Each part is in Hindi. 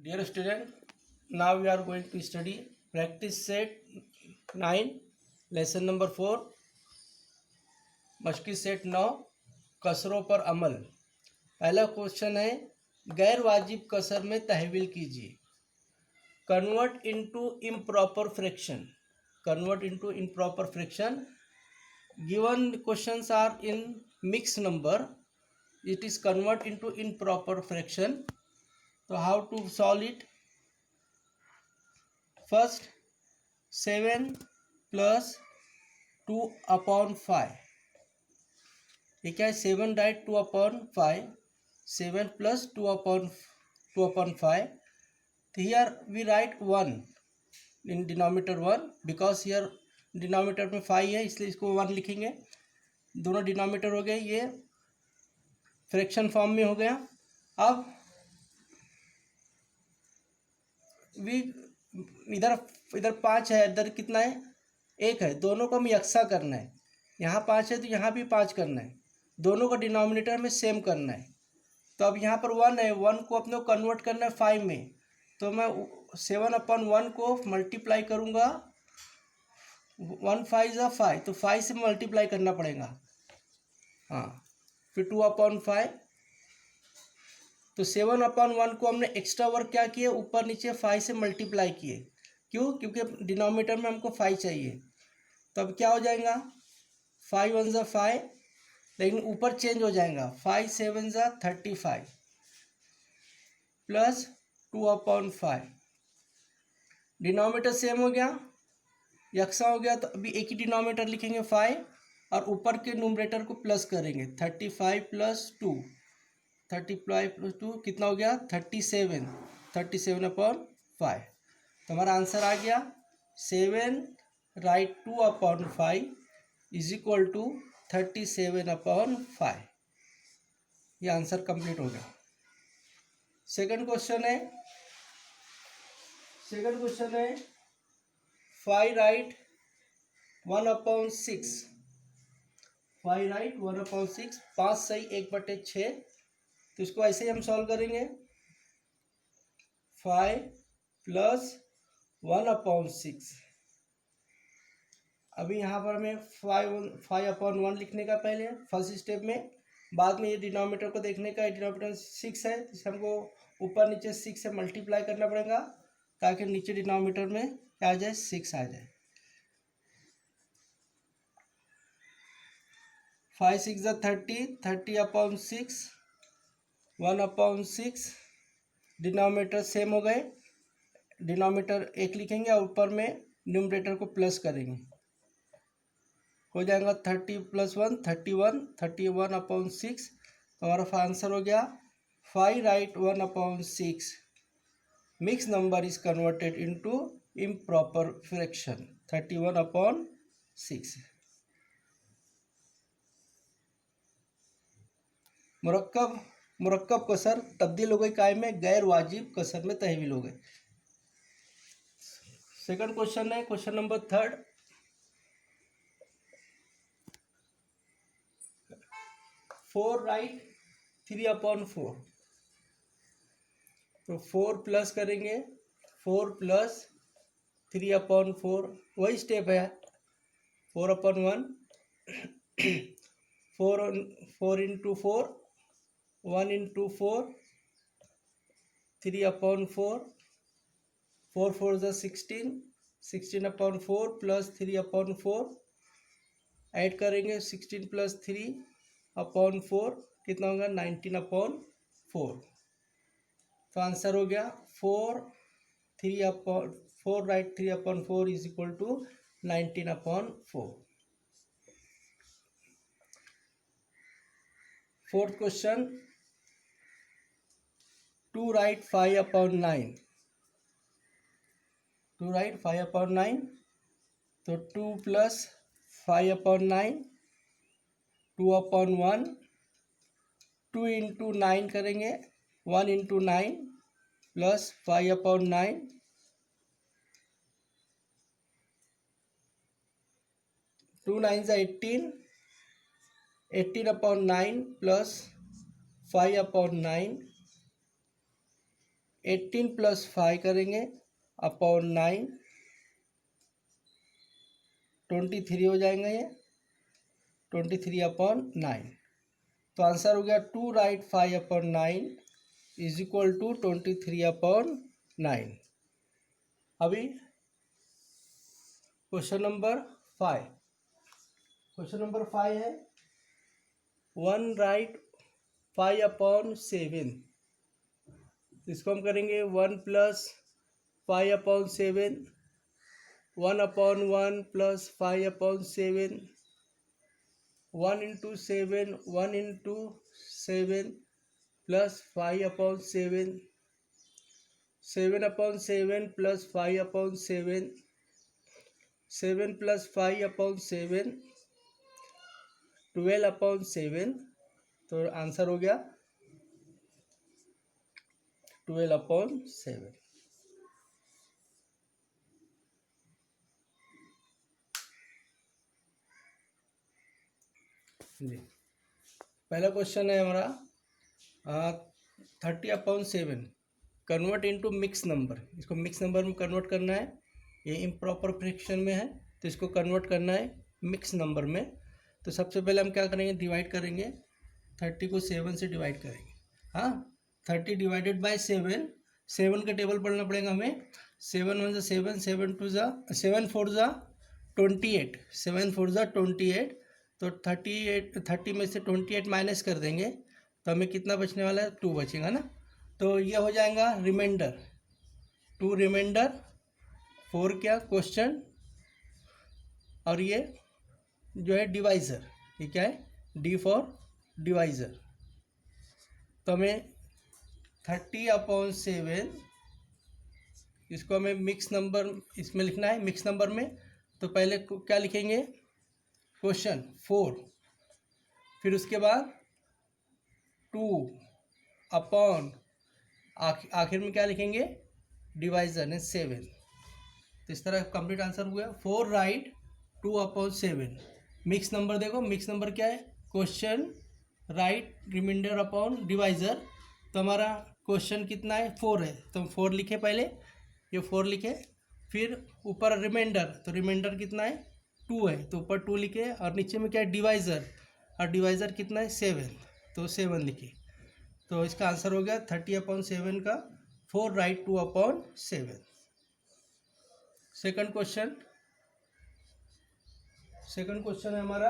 Dear student, now we are going to study practice set 9, lesson number 4, मश्की set 9, कसरों पर अमल। पहला क्वेश्चन है गैर वाजिब कसर में तहवील कीजिए। Convert into improper fraction. Convert into improper fraction. Given questions are in mix number, it is convert into improper fraction. So how to solve it? First, 7 plus 2 upon 5. ये क्या है? 7 right 2 upon 5. 7 plus 2 upon 5. So here we write 1 in denominator 1 because here denominator में 5 है इसलिए इसको 1 लिखेंगे। दोनों डिनोमिनेटर हो गए, ये फ्रैक्शन फॉर्म में हो गया। अब वी इधर 5 है, इधर कितना है? 1 है। दोनों को हमें यकसा करना है। यहाँ 5 है तो यहाँ भी 5 करना है। दोनों को डिनोमिनेटर में सेम करना है। तो अब यहाँ पर 1 है, 1 को अपने को कन्वर्ट करना है 5 में। तो मैं 7/1 को मल्टीप्लाई करूँगा। 1 5 ज़ा 5, तो 5 से मल्टीप्लाई करना पड़ेगा। हाँ, फिर 2/5। तो 7/1 को हमने एक्स्ट्रा वर्क क्या किए? ऊपर नीचे 5 से मल्टीप्लाई किए। क्यों? क्योंकि डिनोमिनेटर में हमको 5 चाहिए। तो अब क्या हो जाएगा? 5 1 ज़ा 5, लेकिन ऊपर चेंज हो जाएगा। 5 7 ज़ा 35 प्लस 2/5। डिनोमिनेटर सेम हो गया, यकसा हो गया। तो अभी एक ही डिनोमिनेटर लिखेंगे 5, और ऊपर के न्यूमरेटर को प्लस करेंगे। 35 प्लस 2, 35 प्लस 2 कितना हो गया? 37। 37/5। तो हमारा आंसर आ गया 7 राइट 2/5 इज इक्वल टू 37/5। ये आंसर कंप्लीट हो गया। सेकंड क्वेश्चन है 5 राइट 1/6। 5 राइट 1/6, 5 सही 1/6। तो इसको ऐसे ही हम सॉल्व करेंगे। 5 प्लस 1/6। अभी यहाँ पर हमें 5/1 लिखने का पहले फर्स्ट स्टेप में, बाद में ये डिनोमिनेटर को देखने का। डिनोमिनेटर 6 है, तो हमको ऊपर नीचे 6 से मल्टीप्लाई करना पड़ेगा ताकि नीचे डिनोमिनेटर में क्या आ जाए? 6 आ जाए। 5 6 ज़ा 30, 30/6, 1/6। डिनोमिनेटर सेम हो गए, डिनोमिनेटर 1 लिखेंगे और ऊपर में न्यूमरेटर को प्लस करेंगे। हो जाएगा 30 + 1 31, 31/6। तो हमारा आंसर हो गया 5 right 1/6 mix number is converted into improper fraction 31/6। मुरक्कब कसर तब्दील हो गई काय में? गैर वाजिब कसर में तहवील हो गए। सेकंड क्वेश्चन है क्वेश्चन नंबर 3, 4 राइट 3/4। तो 4 प्लस करेंगे, 4 प्लस 3/4, वही स्टेप है। 4/1, 4 इंटू 4, 1 इंटू 4, 3/4, 4 4 ज़ा 16, 16/4 प्लस 3/4 ऐड करेंगे। 16 प्लस 3/4 कितना होगा? 19/4। तो आंसर हो गया 4 right 3/4 is equal to 19/4। Fourth question 2 right 5/9। 2 right 5/9। तो 2 प्लस 5/9, 2/1, 2 इंटू 9 करेंगे। 1 इंटू 9 प्लस 5/9, 2 9 ज़ा 18, 18/9 प्लस 5/9, 18+5 करेंगे अपॉन 9, 23 हो जाएंगे ये, 23/9। तो आंसर हो गया 2 राइट 5/9 इज इक्वल टू 23/9। अभी क्वेश्चन नंबर 5, क्वेश्चन नंबर 5 है 1 राइट 5/7। इसको हम करेंगे 1 + 5/7, 1/1 + 5/7, 1 × 7, 1 × 7 + 5/7, 7/7 + 5/7, 7 + 5/7, 12/7। तो आंसर हो गया 12/7। जी, पहला क्वेश्चन है हमारा 30/7 कन्वर्ट इनटू मिक्स नंबर। इसको मिक्स नंबर में कन्वर्ट करना है, ये इम्प्रॉपर फ्रैक्शन में है तो इसको कन्वर्ट करना है मिक्स नंबर में। तो सबसे पहले हम क्या करेंगे, डिवाइड करेंगे, 30 को 7 से डिवाइड करेंगे। हाँ, 30 डिवाइडेड बाय 7, 7 का टेबल पढ़ना पड़ेगा हमें। 7 1 7, 7 2 7 4 28, 7 4 28। तो 30 में से 28 माइनस कर देंगे तो हमें कितना बचने वाला है, 2 बचेगा ना। तो ये हो जाएगा रिमाइंडर, 2 रिमाइंडर, 4 क्या क्वेश्चन, और ये जो है डिवाइज़र, ये क्या है, डी फॉर डिवाइज़र। तो हमें 30/7 इसको हमें मिक्स नंबर इसमें लिखना है, मिक्स नंबर में। तो पहले क्या लिखेंगे, क्वेश्चन 4, फिर उसके बाद 2 अपॉन आखिर में क्या लिखेंगे, डिवाइज़र ने 7। तो इस तरह कंप्लीट आंसर हुआ 4 राइट 2/7। मिक्स नंबर देखो, मिक्स नंबर क्या है, question right remainder upon divisor. तो हमारा क्वेश्चन कितना है, 4 है, तो हम 4 लिखे पहले, ये 4 लिखे, फिर ऊपर रिमाइंडर, तो रिमाइंडर कितना है, 2 है, तो ऊपर 2 लिखे, और नीचे में क्या है, डिवाइज़र, और डिवाइज़र कितना है, 7, तो 7 लिखे। तो इसका आंसर हो गया 30/7 का 4 right 2/7। Second question, second question है हमारा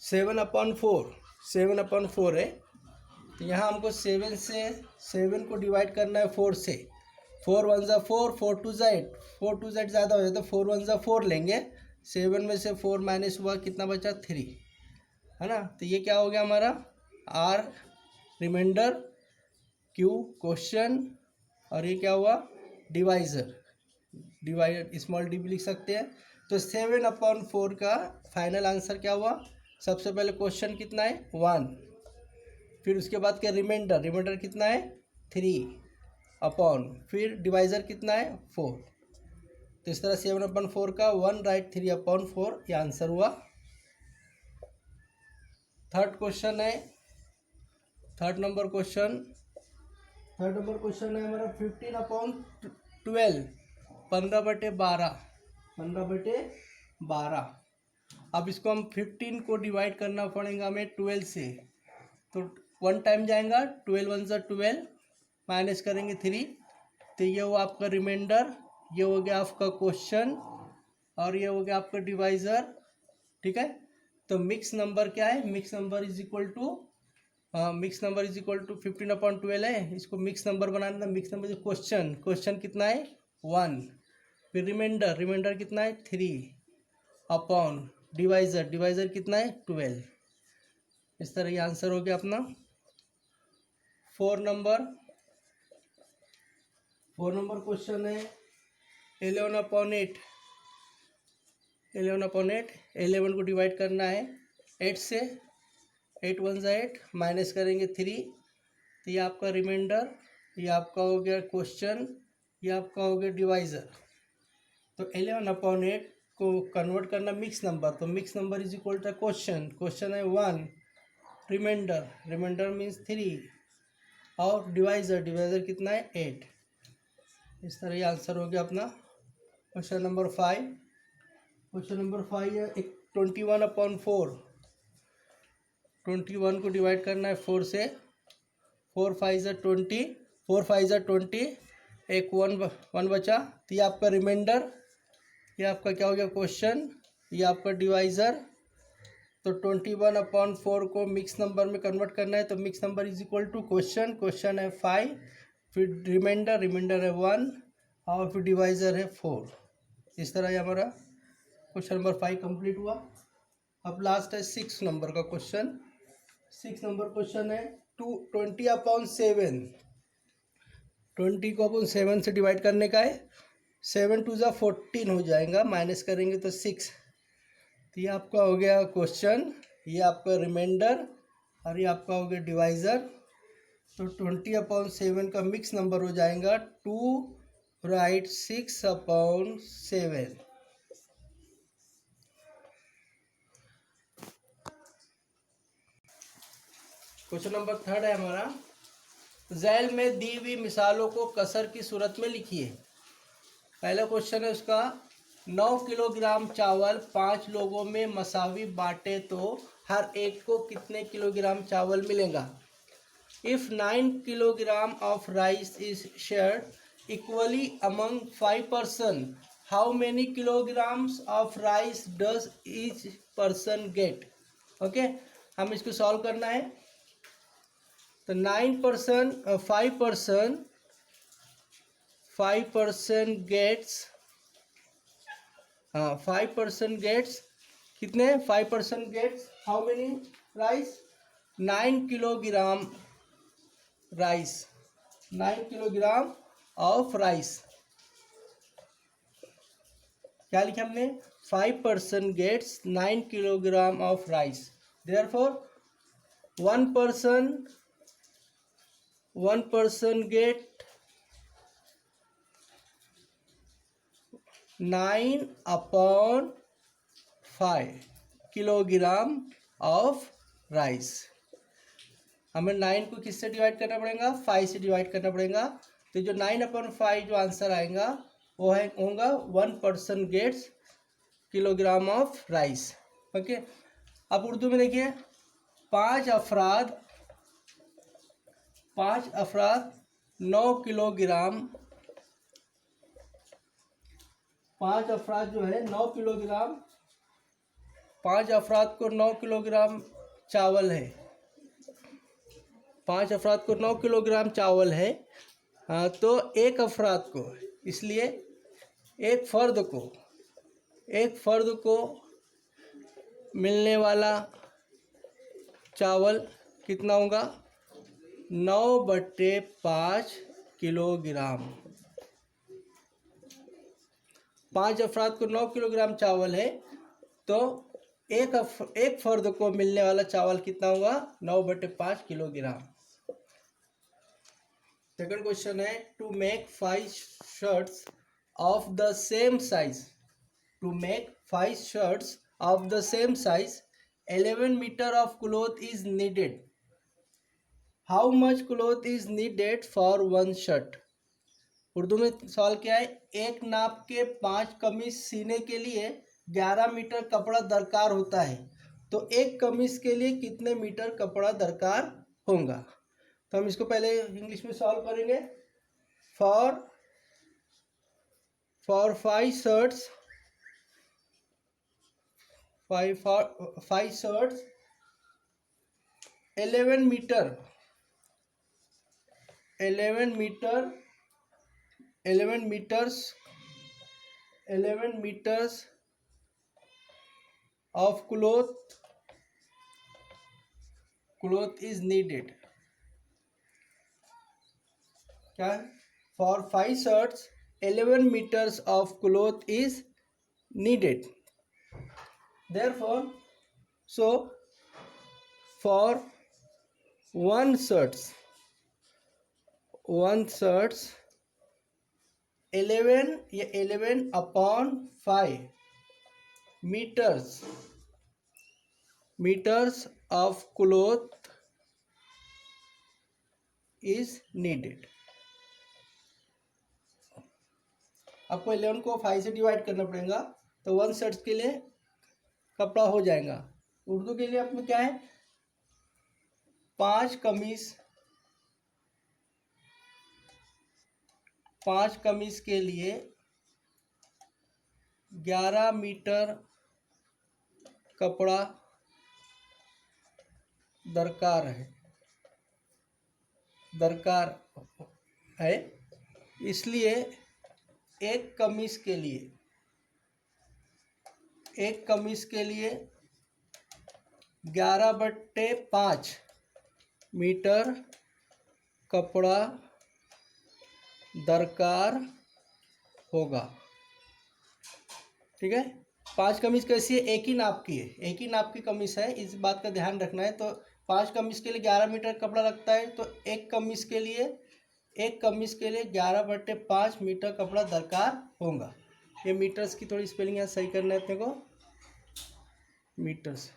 7/4, 7/4 है। तो यहाँ हमको 7 से 7 को डिवाइड करना है 4 से। 4 1 4, 4 2 8, 4 2 8 ज़्यादा हो जाता है, 4 1 4 लेंगे। 7 में से 4 माइनस हुआ, कितना बचा, 3, है ना। तो ये क्या हो गया हमारा, आर रिमाइंडर, क्यू क्वेश्चन, और ये क्या हुआ, डिवाइज़र, डिवाइड स्मॉल डी भी लिख सकते हैं। तो 7/4 का फाइनल आंसर क्या हुआ, सबसे पहले क्वेश्चन कितना है, 1, फिर उसके बाद क्या, रिमाइंडर, रिमाइंडर कितना है, 3 अपॉन, फिर डिवाइज़र कितना है, 4। तो इस तरह 7/4 का 1 राइट 3/4 ये आंसर हुआ। थर्ड क्वेश्चन है, थर्ड नंबर क्वेश्चन है हमारा 15/12, 15/12, 15/12। अब इसको हम 15 को डिवाइड करना पड़ेगा हमें 12 से। तो 1 टाइम जाएगा, 12 1 12, माइनस करेंगे 3, तो ये हुआ आपका रिमाइंडर, ये हो गया आपका क्वेश्चन, और ये हो गया आपका डिवाइज़र, ठीक है। तो मिक्स नंबर क्या है, mix number is equal to, mix number is equal to 15/12 है, इसको मिक्स नंबर बनाना। मिक्स नंबर क्वेश्चन, क्वेश्चन कितना है, 1, फिर रिमाइंडर, रिमाइंडर कितना है, 3 अपॉन डिवाइज़र, डिवाइज़र कितना है, 12। इस तरह ये आंसर हो गया अपना। 4 नंबर क्वेश्चन है 11/8, 11/8, 11 को डिवाइड करना है 8 से, 8 1 8, माइनस करेंगे 3, तो ये आपका रिमाइंडर, ये आपका हो गया क्वेश्चन, ये आपका हो गया डिवाइज़र। तो 11/8 को कन्वर्ट करना मिक्स नंबर, तो mix number is equal to quotient, quotient है 1, रिमाइंडर, रिमाइंडर मीन्स 3 और डिवाइज़र कितना है 8। इस तरह ये आंसर हो गया अपना क्वेश्चन नंबर 5। क्वेश्चन नंबर 5 है एक 21/4। 21 को डिवाइड करना है 4 से। 4 5 ज़ा 20, 4 5 ज़ा 20, एक वन बचा, तो ये आपका रिमाइंडर, ये आपका क्या हो गया क्वेश्चन, ये आपका डिवाइज़र। तो 21/4 को मिक्स नंबर में कन्वर्ट करना है, तो mix number is equal to quotient, quotient है 5, फिर रिमाइंडर है 1, और फिर डिवाइज़र है 4। इस तरह ये हमारा क्वेश्चन नंबर 5 कंप्लीट हुआ। अब लास्ट है 6 नंबर का क्वेश्चन। 6 नंबर क्वेश्चन है 20/7। 20 को अपन 7 से डिवाइड करने का है। 7 2 ज़ा 14 हो जाएगा, माइनस करेंगे तो 6। तो ये आपका हो गया क्वेश्चन, ये आपका रिमाइंडर, और ये आपका हो गया डिवाइज़र। तो 20/7 का मिक्स नंबर हो जाएगा 2 राइट 6/7। क्वेश्चन नंबर 3 है हमारा, झैल में दी हुई मिसालों को कसर की सूरत में लिखिए। पहला क्वेश्चन है उसका, 9 किलोग्राम चावल 5 लोगों में मसावी बांटे तो हर एक को कितने किलोग्राम चावल मिलेगा। If 9 kilogram of rice is shared equally among 5 person, how many kilograms of rice does each person get. Okay, हम इसको सॉल्व करना है। तो 5% गेट्स, 5% गेट्स कितने, 5% gets how many rice, 9 kilogram rice, 9 kilogram of rice. क्या लिखा हमने, 5% gets 9 kilogram of rice. Therefore 1 person get 9/5 kilogram of rice. हमें 9 को किससे डिवाइड करना पड़ेगा, 5 से डिवाइड करना पड़ेगा। तो जो 9/5 जो आंसर आएगा वो होगा 1 person gets kilogram of rice. Okay, अब उर्दू में देखिए, 5 अफराद 9 किलोग्राम, 5 अफराद जो है 9 किलोग्राम, 5 अफराद को 9 किलोग्राम चावल है, 5 अफराद को 9 किलोग्राम चावल है। तो एक अफराद को, इसलिए एक फ़र्द को मिलने वाला चावल कितना होगा, 9/5 किलोग्राम। 5 अफराद को 9 किलोग्राम चावल है, तो एक फ़र्द को मिलने वाला चावल कितना होगा, 9/5 किलोग्राम। सेकंड क्वेश्चन है, to make 5 shirts of the same size, to make 5 shirts of the same size 11 metre of cloth is needed, how much cloth is needed for 1 shirt. Urdu में सवाल क्या है, एक नाप के 5 कमीज सीने के लिए 11 मीटर कपड़ा दरकार होता है, तो एक कमीज के लिए कितने मीटर कपड़ा दरकार होगा। तो हम इसको पहले इंग्लिश में सॉल्व करेंगे। For 5 shirts, 5 shirts 11 metre 11 metres of cloth is needed. क्या है, for 5 shirts 11 metres of cloth is needed. Therefore, so for 1 shirts 11, ये 11/5 metres of cloth is needed. आपको 11 को 5 से डिवाइड करना पड़ेगा, तो 1 शर्ट के लिए कपड़ा हो जाएगा। उर्दू के लिए आपमें क्या है, 5 कमीज के लिए 11 मीटर कपड़ा दरकार है, इसलिए एक कमीज के लिए 11/5 मीटर कपड़ा दरकार होगा। ठीक है, 5 कमीज कैसी है, एक ही नाप की कमीज है, इस बात का ध्यान रखना है। तो 5 कमीज के लिए 11 मीटर कपड़ा लगता है, तो एक कमीज के लिए 11/5 मीटर कपड़ा दरकार होगा। ये मीटर्स की थोड़ी स्पेलिंग यहाँ सही करना है अपने को, मीटर्स।